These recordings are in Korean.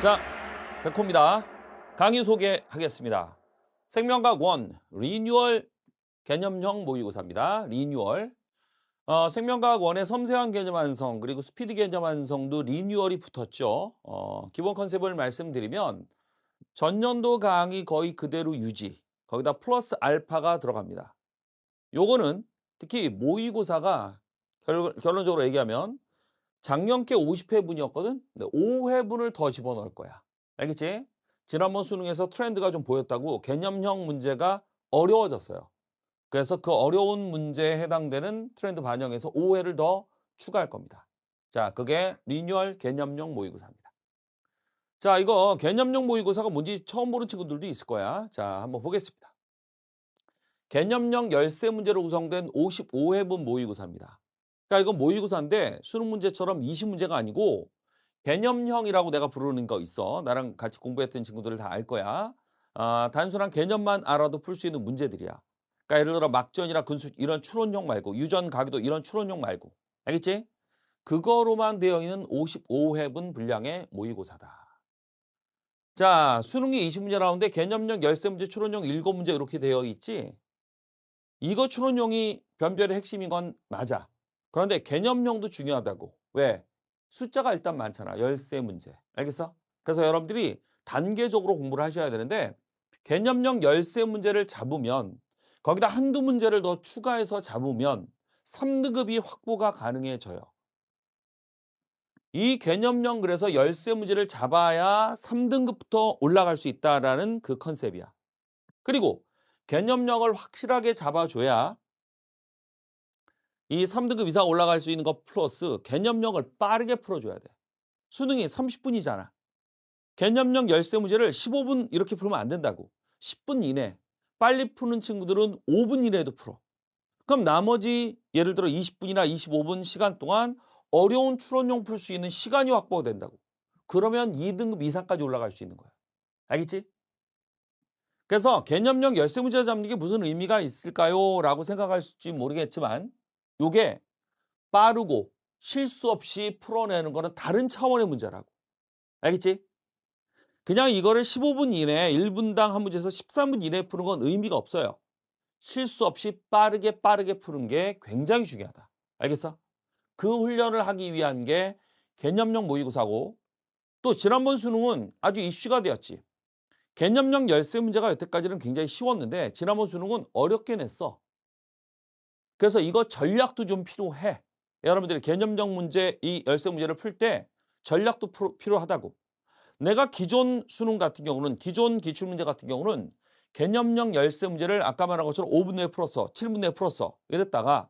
자, 백호입니다. 강의 소개하겠습니다. 생명과학 1 리뉴얼 개념형 모의고사입니다. 리뉴얼. 생명과학 1의 섬세한 개념 완성 그리고 스피드 개념 완성도 리뉴얼이 붙었죠. 기본 컨셉을 말씀드리면 전년도 강의 거의 그대로 유지, 거기다 플러스 알파가 들어갑니다. 요거는 특히 모의고사가 결론적으로 얘기하면 작년께 50회분이었거든? 근데 5회분을 더 집어넣을 거야. 알겠지? 지난번 수능에서 트렌드가 좀 보였다고 개념형 문제가 어려워졌어요. 그래서 그 어려운 문제에 해당되는 트렌드 반영해서 5회를 더 추가할 겁니다. 자, 그게 리뉴얼 개념형 모의고사입니다. 자, 이거 개념형 모의고사가 뭔지 처음 보는 친구들도 있을 거야. 자, 한번 보겠습니다. 개념형 열세 문제로 구성된 55회분 모의고사입니다. 그러니까 이건 모의고사인데 수능 문제처럼 20문제가 아니고 개념형이라고 내가 부르는 거 있어. 나랑 같이 공부했던 친구들을 다 알 거야. 단순한 개념만 알아도 풀 수 있는 문제들이야. 그러니까 예를 들어 막전이나 근수 이런 추론형 말고 유전 가기도 이런 추론형 말고. 알겠지? 그거로만 되어 있는 55회분 분량의 모의고사다. 자, 수능이 20문제 나오는데 개념형 13문제, 추론형 7문제 이렇게 되어 있지. 이거 추론형이 변별의 핵심인 건 맞아. 그런데 개념형도 중요하다고. 왜? 숫자가 일단 많잖아. 13문제. 알겠어? 그래서 여러분들이 단계적으로 공부를 하셔야 되는데 개념형 13문제를 잡으면 거기다 한두 문제를 더 추가해서 잡으면 3등급이 확보가 가능해져요. 이 개념형 그래서 13문제를 잡아야 3등급부터 올라갈 수 있다라는 그 컨셉이야. 그리고 개념형을 확실하게 잡아줘야 이 3등급 이상 올라갈 수 있는 것 플러스 개념형을 빠르게 풀어줘야 돼. 수능이 30분이잖아. 개념형 13문제를 15분 이렇게 풀면 안 된다고. 10분 이내. 빨리 푸는 친구들은 5분 이내에도 풀어. 그럼 나머지 예를 들어 20분이나 25분 시간 동안 어려운 추론형 풀 수 있는 시간이 확보가 된다고. 그러면 2등급 이상까지 올라갈 수 있는 거야. 알겠지? 그래서 개념형 13문제 잡는 게 무슨 의미가 있을까요? 라고 생각할지 모르겠지만 요게 빠르고 실수 없이 풀어내는 거는 다른 차원의 문제라고. 알겠지? 그냥 이거를 15분 이내 1분당 한 문제에서 13분 이내에 푸는 건 의미가 없어요. 실수 없이 빠르게 푸는 게 굉장히 중요하다. 알겠어? 그 훈련을 하기 위한 게 개념형 모의고사고 또 지난번 수능은 아주 이슈가 되었지. 개념형 13문제가 여태까지는 굉장히 쉬웠는데 지난번 수능은 어렵게 냈어. 그래서 이거 전략도 좀 필요해. 여러분들이 개념형 문제 이 13문제를 풀 때 전략도 필요하다고. 내가 기존 수능 같은 경우는 기존 기출문제 같은 경우는 개념형 13문제를 아까 말한 것처럼 5분 내에 풀었어. 7분 내에 풀었어. 이랬다가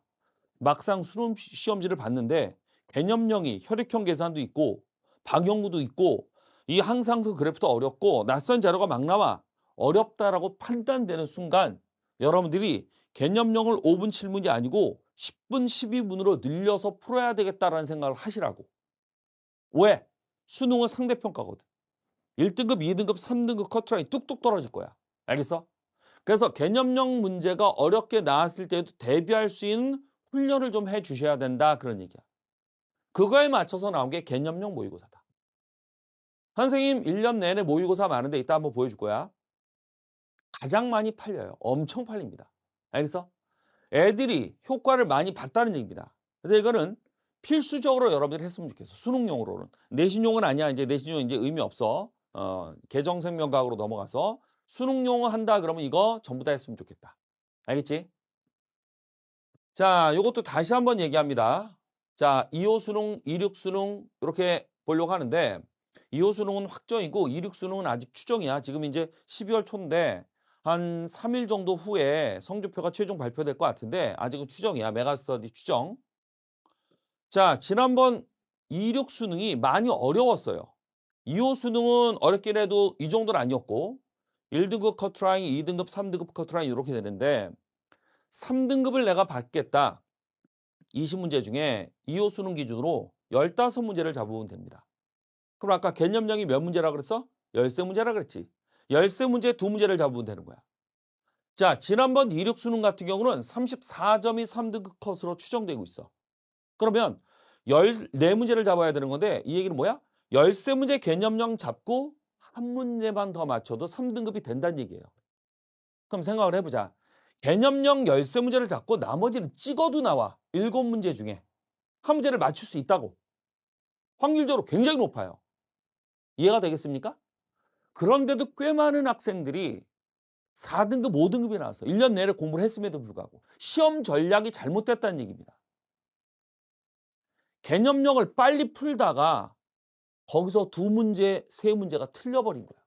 막상 수능 시험지를 봤는데 개념형이 혈액형 계산도 있고 방형구도 있고 이 항상수 그래프도 어렵고 낯선 자료가 막 나와. 어렵다라고 판단되는 순간 여러분들이 개념형을 5분 7분이 아니고 10분 12분으로 늘려서 풀어야 되겠다라는 생각을 하시라고. 왜? 수능은 상대평가거든. 1등급, 2등급, 3등급 커트라인이 뚝뚝 떨어질 거야. 알겠어? 그래서 개념형 문제가 어렵게 나왔을 때도 대비할 수 있는 훈련을 좀 해주셔야 된다. 그런 얘기야. 그거에 맞춰서 나온 게 개념형 모의고사다. 선생님 1년 내내 모의고사 많은데 이따 한번 보여줄 거야. 가장 많이 팔려요. 엄청 팔립니다. 알겠어? 애들이 효과를 많이 봤다는 얘기입니다. 그래서 이거는 필수적으로 여러분들이 했으면 좋겠어. 수능용으로는. 내신용은 아니야. 이제 내신용 이제 의미 없어. 개정생명과학으로 넘어가서 수능용을 한다 그러면 이거 전부 다 했으면 좋겠다. 알겠지? 자, 이것도 다시 한번 얘기합니다. 자, 2호 수능, 2륙 수능 이렇게 보려고 하는데 2호 수능은 확정이고 2륙 수능은 아직 추정이야. 지금 이제 12월 초인데 한 3일 정도 후에 성적표가 최종 발표될 것 같은데 아직은 추정이야. 메가스터디 추정. 자, 지난번 2륙 수능이 많이 어려웠어요. 2호 수능은 어렵긴 해도 이 정도는 아니었고 1등급 커트라인, 2등급, 3등급 커트라인 이렇게 되는데 3등급을 내가 받겠다. 20문제 중에 2호 수능 기준으로 15문제를 잡으면 됩니다. 그럼 아까 개념형이 몇 문제라 그랬어? 13문제라 그랬지. 13문제 2문제를 잡으면 되는 거야. 자, 지난번 2륙 수능 같은 경우는 34점이 3등급 컷으로 추정되고 있어. 그러면 14문제를 잡아야 되는 건데 이 얘기는 뭐야? 열세 문제 개념형 잡고 한 문제만 더 맞춰도 3등급이 된다는 얘기예요. 그럼 생각을 해보자. 개념형 열세 문제를 잡고 나머지는 찍어도 나와. 7문제 중에 한 문제를 맞출 수 있다고. 확률적으로 굉장히 높아요. 이해가 되겠습니까? 그런데도 꽤 많은 학생들이 4등급, 5등급이 나왔어. 1년 내내 공부를 했음에도 불구하고. 시험 전략이 잘못됐다는 얘기입니다. 개념형을 빨리 풀다가 거기서 2문제, 3문제가 틀려버린 거야.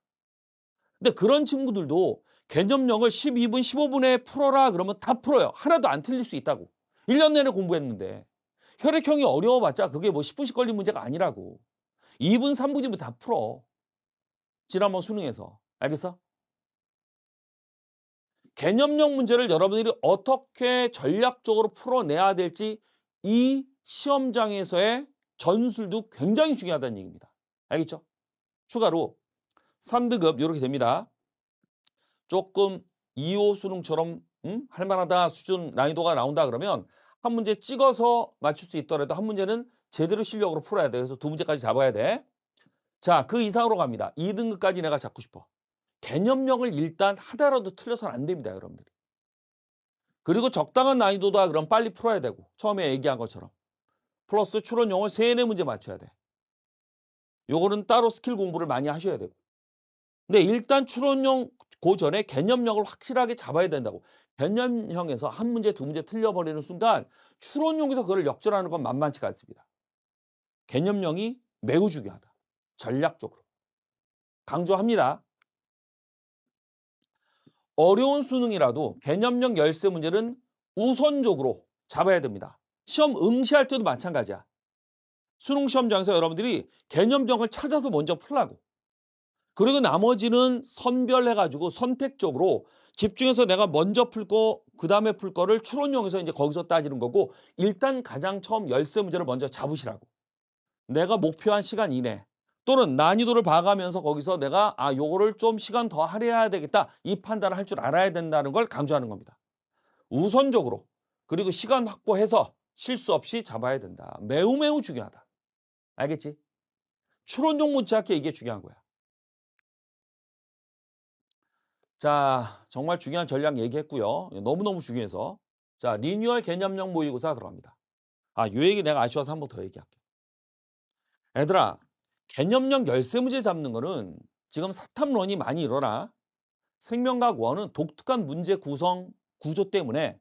근데 그런 친구들도 개념형을 12분, 15분에 풀어라 그러면 다 풀어요. 하나도 안 틀릴 수 있다고. 1년 내내 공부했는데. 혈액형이 어려워봤자 그게 뭐 10분씩 걸린 문제가 아니라고. 2분, 3분이면 다 풀어. 지난번 수능에서. 알겠어? 개념형 문제를 여러분들이 어떻게 전략적으로 풀어내야 될지 이 시험장에서의 전술도 굉장히 중요하다는 얘기입니다. 알겠죠? 추가로 3등급 이렇게 됩니다. 조금 2호 수능처럼 할 만하다 수준 난이도가 나온다 그러면 한 문제 찍어서 맞출 수 있더라도 한 문제는 제대로 실력으로 풀어야 돼. 그래서 2문제까지 잡아야 돼. 자, 그 이상으로 갑니다. 2등급까지 내가 잡고 싶어. 개념형을 일단 하나라도 틀려서는 안 됩니다, 여러분들이. 그리고 적당한 난이도다 그럼 빨리 풀어야 되고 처음에 얘기한 것처럼 플러스 추론용을 3, 4문제 맞춰야 돼. 요거는 따로 스킬 공부를 많이 하셔야 되고. 근데 일단 추론용 그 전에 개념형을 확실하게 잡아야 된다고. 개념형에서 한 문제, 2문제 틀려버리는 순간 추론용에서 그걸 역전하는 건 만만치가 않습니다. 개념형이 매우 중요하다. 전략적으로. 강조합니다. 어려운 수능이라도 개념형 열세 문제는 우선적으로 잡아야 됩니다. 시험 응시할 때도 마찬가지야. 수능 시험장에서 여러분들이 개념형을 찾아서 먼저 풀라고. 그리고 나머지는 선별해가지고 선택적으로 집중해서 내가 먼저 풀 거, 그 다음에 풀 거를 추론용에서 이제 거기서 따지는 거고 일단 가장 처음 열세 문제를 먼저 잡으시라고. 내가 목표한 시간 이내 또는 난이도를 봐가면서 거기서 내가 요거를 좀 시간 더 할애해야 되겠다. 이 판단을 할 줄 알아야 된다는 걸 강조하는 겁니다. 우선적으로 그리고 시간 확보해서 실수 없이 잡아야 된다. 매우 매우 중요하다. 알겠지? 추론용 문제학계 이게 중요한 거야. 자, 정말 중요한 전략 얘기했고요. 너무너무 중요해서. 자, 리뉴얼 개념형 모의고사 들어갑니다. 요 얘기 내가 아쉬워서 한 번 더 얘기할게. 얘들아, 개념형 열세 문제 잡는 거는 지금 사탐론이 많이 일어나. 생명과학 원은 독특한 문제 구성 구조 때문에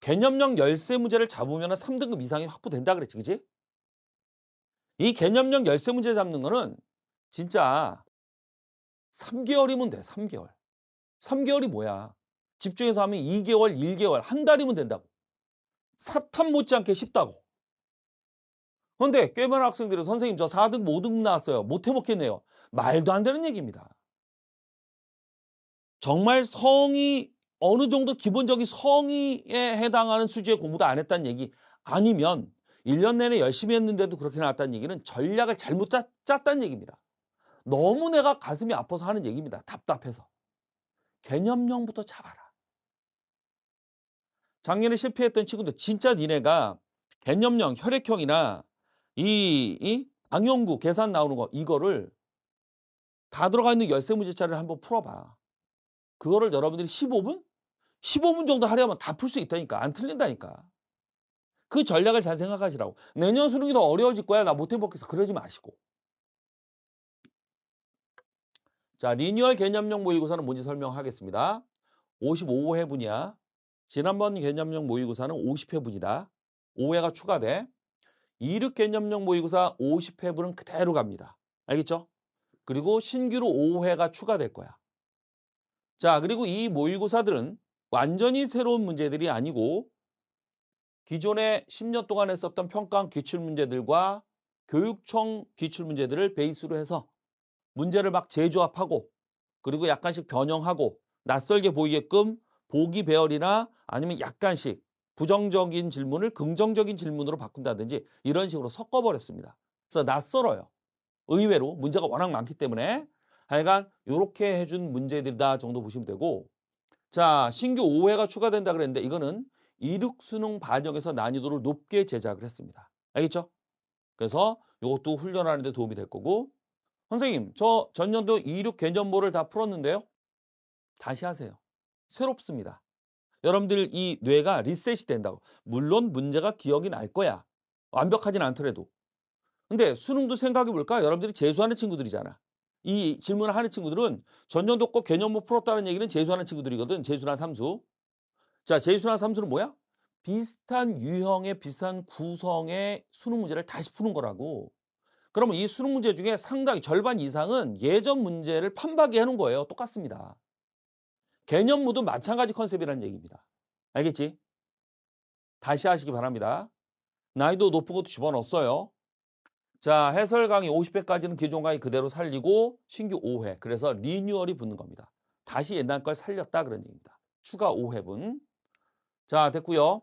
개념형 열세 문제를 잡으면 3등급 이상이 확보된다 그랬지, 그지? 이 개념형 열세 문제 잡는 거는 진짜 3개월이면 돼, 3개월. 3개월이 뭐야? 집중해서 하면 2개월, 1개월, 한 달이면 된다고. 사탐 못지않게 쉽다고. 그런데 꽤 많은 학생들이 선생님 저 4등급, 5등급 나왔어요. 못 해먹겠네요. 말도 안 되는 얘기입니다. 정말 성의 어느 정도 기본적인 성의에 해당하는 수준의 공부도 안 했다는 얘기 아니면 1년 내내 열심히 했는데도 그렇게 나왔다는 얘기는 전략을 잘못 짰다는 얘기입니다. 너무 내가 가슴이 아파서 하는 얘기입니다. 답답해서. 개념형부터 잡아라. 작년에 실패했던 친구들 진짜 니네가 개념형, 혈액형이나 이 당형구 계산 나오는 거 이거를 다 들어가 있는 열세 문제짜리를 한번 풀어봐. 그거를 여러분들이 15분? 15분 정도 하려면 다 풀 수 있다니까. 안 틀린다니까. 그 전략을 잘 생각하시라고. 내년 수능이 더 어려워질 거야. 나 못 해먹겠어. 그러지 마시고. 자, 리뉴얼 개념형 모의고사는 뭔지 설명하겠습니다. 55회분이야. 지난번 개념형 모의고사는 50회분이다. 5회가 추가돼. 이륙 개념형 모의고사 50회분은 그대로 갑니다. 알겠죠? 그리고 신규로 5회가 추가될 거야. 자, 그리고 이 모의고사들은 완전히 새로운 문제들이 아니고 기존에 10년 동안 했었던 평가원 기출문제들과 교육청 기출문제들을 베이스로 해서 문제를 막 재조합하고 그리고 약간씩 변형하고 낯설게 보이게끔 보기 배열이나 아니면 약간씩 부정적인 질문을 긍정적인 질문으로 바꾼다든지 이런 식으로 섞어버렸습니다. 그래서 낯설어요. 의외로 문제가 워낙 많기 때문에 하여간 이렇게 해준 문제들이다 정도 보시면 되고 자 신규 5회가 추가된다 그랬는데 이거는 이륙 수능 반영에서 난이도를 높게 제작을 했습니다. 알겠죠? 그래서 이것도 훈련하는 데 도움이 될 거고 선생님 저 전년도 26 개념모를 다 풀었는데요. 다시 하세요. 새롭습니다. 여러분들 이 뇌가 리셋이 된다고. 물론 문제가 기억이 날 거야. 완벽하진 않더라도. 근데 수능도 생각해 볼까? 여러분들이 재수하는 친구들이잖아. 이 질문을 하는 친구들은 전년도 거 개념모 풀었다는 얘기는 재수하는 친구들이거든. 재수나 삼수. 자, 재수나 삼수는 뭐야? 비슷한 유형의 비슷한 구성의 수능 문제를 다시 푸는 거라고. 그러면 이 수능 문제 중에 상당히 절반 이상은 예전 문제를 판박이 해놓은 거예요. 똑같습니다. 개념모도 마찬가지 컨셉이라는 얘기입니다. 알겠지? 다시 하시기 바랍니다. 난이도 높은 것도 집어넣었어요. 자, 해설 강의 50회까지는 기존 강의 그대로 살리고 신규 5회. 그래서 리뉴얼이 붙는 겁니다. 다시 옛날 걸 살렸다 그런 얘기입니다. 추가 5회분. 자, 됐고요.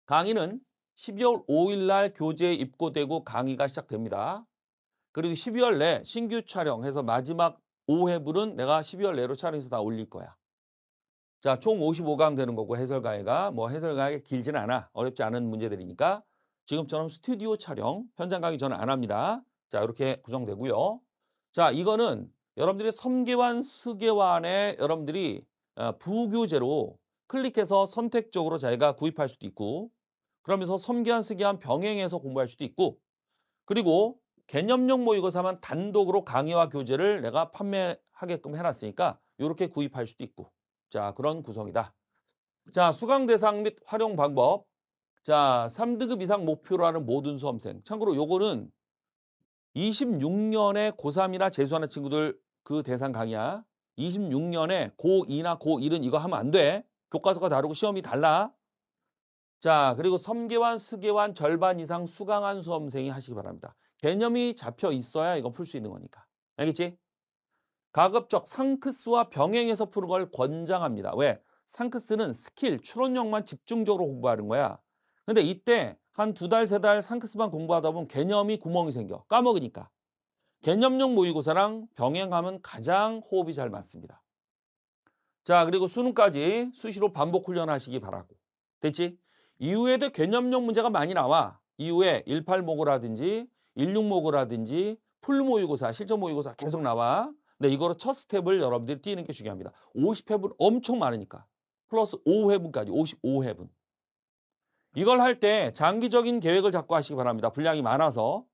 강의는 12월 5일 날 교재에 입고되고 강의가 시작됩니다. 그리고 12월 내 신규 촬영해서 마지막 5회분은 내가 12월 내로 촬영해서 다 올릴 거야. 자, 총 55강 되는 거고 해설 강의가 뭐 해설 강의가 길지는 않아. 어렵지 않은 문제들이니까 지금처럼 스튜디오 촬영, 현장 강의 저는 안 합니다. 자, 이렇게 구성되고요. 자, 이거는 여러분들이 섬계환, 스계환에 여러분들이 부교재로 클릭해서 선택적으로 자기가 구입할 수도 있고 그러면서 섬계환, 스계환 병행해서 공부할 수도 있고 그리고 개념용 모의고사만 단독으로 강의와 교재를 내가 판매하게끔 해놨으니까 이렇게 구입할 수도 있고 자, 그런 구성이다. 자, 수강 대상 및 활용 방법. 자, 3등급 이상 목표로 하는 모든 수험생. 참고로 요거는 26년에 고3이나 재수하는 친구들 그 대상 강의야. 26년에 고2나 고1은 이거 하면 안 돼. 교과서가 다르고 시험이 달라. 자, 그리고 섬계환, 스계환 절반 이상 수강한 수험생이 하시기 바랍니다. 개념이 잡혀 있어야 이거 풀 수 있는 거니까. 알겠지? 가급적 상크스와 병행해서 푸는 걸 권장합니다. 왜? 상크스는 스킬, 추론력만 집중적으로 공부하는 거야. 근데 이때 한 2달, 3달 상크스만 공부하다 보면 개념이 구멍이 생겨. 까먹으니까. 개념용 모의고사랑 병행하면 가장 호흡이 잘 맞습니다. 자, 그리고 수능까지 수시로 반복 훈련하시기 바라고. 됐지? 이후에도 개념용 문제가 많이 나와. 이후에 18모고라든지 16모고라든지 풀 모의고사, 실전 모의고사 계속 나와. 근데 이거로 첫 스텝을 여러분들이 뛰는 게 중요합니다. 50회분 엄청 많으니까. 플러스 5회분까지 55회분. 이걸 할 때 장기적인 계획을 잡고 하시기 바랍니다. 분량이 많아서.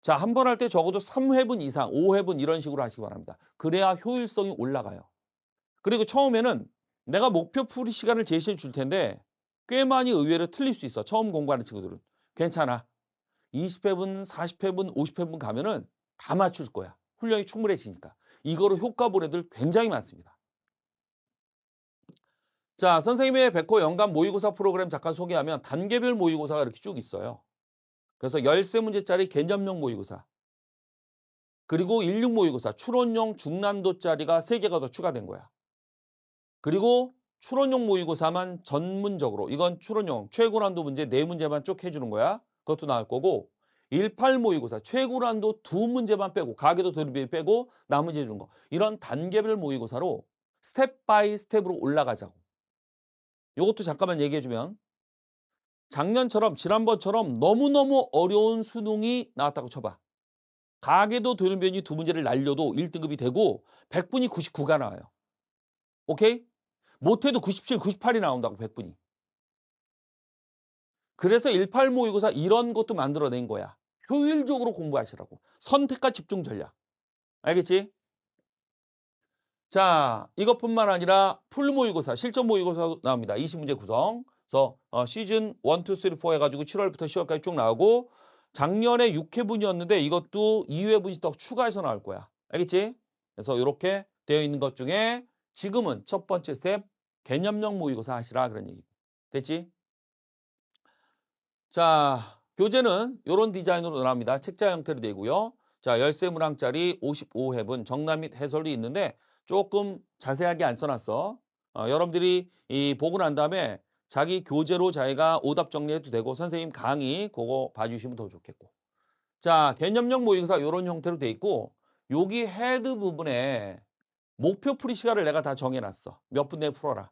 자, 한 번 할 때 적어도 3회분 이상, 5회분 이런 식으로 하시기 바랍니다. 그래야 효율성이 올라가요. 그리고 처음에는 내가 목표 풀이 시간을 제시해 줄 텐데 꽤 많이 의외로 틀릴 수 있어. 처음 공부하는 친구들은. 괜찮아. 20회분, 40회분, 50회분 가면은 다 맞출 거야. 훈련이 충분해지니까. 이거로 효과 본 애들 굉장히 많습니다. 자, 선생님의 백호 연간 모의고사 프로그램 잠깐 소개하면 단계별 모의고사가 이렇게 쭉 있어요. 그래서 13문제짜리 개념용 모의고사. 그리고 16 모의고사, 추론용 중난도짜리가 3개가 더 추가된 거야. 그리고 추론용 모의고사만 전문적으로, 이건 추론용, 최고난도 문제 4문제만 쭉 해주는 거야. 그것도 나올 거고 18 모의고사, 최고난도 2문제만 빼고 가계도 대비 빼고 나머지 해주는 거. 이런 단계별 모의고사로 스텝 바이 스텝으로 올라가자고. 이것도 잠깐만 얘기해주면 작년처럼 지난번처럼 너무너무 어려운 수능이 나왔다고 쳐봐. 가계도 돌연변이 2문제를 날려도 1등급이 되고 100분이 99가 나와요. 오케이? 못해도 97, 98이 나온다고 100분이. 그래서 18 모의고사 이런 것도 만들어낸 거야. 효율적으로 공부하시라고. 선택과 집중 전략. 알겠지? 자, 이것뿐만 아니라 풀 모의고사, 실전 모의고사 나옵니다. 20문제 구성. 그래서 시즌 1, 2, 3, 4 해가지고 7월부터 10월까지 쭉 나오고 작년에 6회분이었는데 이것도 2회분이 더 추가해서 나올 거야. 알겠지? 그래서 이렇게 되어 있는 것 중에 지금은 첫 번째 스텝 개념형 모의고사 하시라 그런 얘기. 됐지? 자, 교재는 이런 디자인으로 나옵니다. 책자 형태로 되고요. 자, 13문항짜리 55회분 정답 및 해설이 있는데 조금 자세하게 안 써놨어. 여러분들이 보고 난 다음에 자기 교재로 자기가 오답 정리해도 되고 선생님 강의 그거 봐주시면 더 좋겠고. 자, 개념형 모의고사 이런 형태로 돼 있고 여기 헤드 부분에 목표 풀이 시간을 내가 다 정해놨어. 몇 분 내에 풀어라.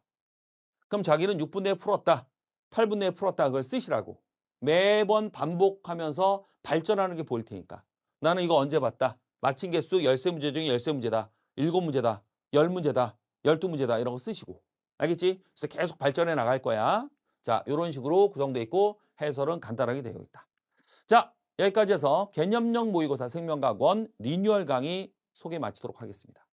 그럼 자기는 6분 내에 풀었다. 8분 내에 풀었다. 그걸 쓰시라고. 매번 반복하면서 발전하는 게 보일 테니까. 나는 이거 언제 봤다. 맞힌 개수 13문제 중에 13문제다. 7문제다. 10문제다. 12문제다. 이런 거 쓰시고. 알겠지? 그래서 계속 발전해 나갈 거야. 자, 이런 식으로 구성되어 있고 해설은 간단하게 되어 있다. 자, 여기까지 해서 개념형 모의고사 생명과학원 리뉴얼 강의 소개 마치도록 하겠습니다.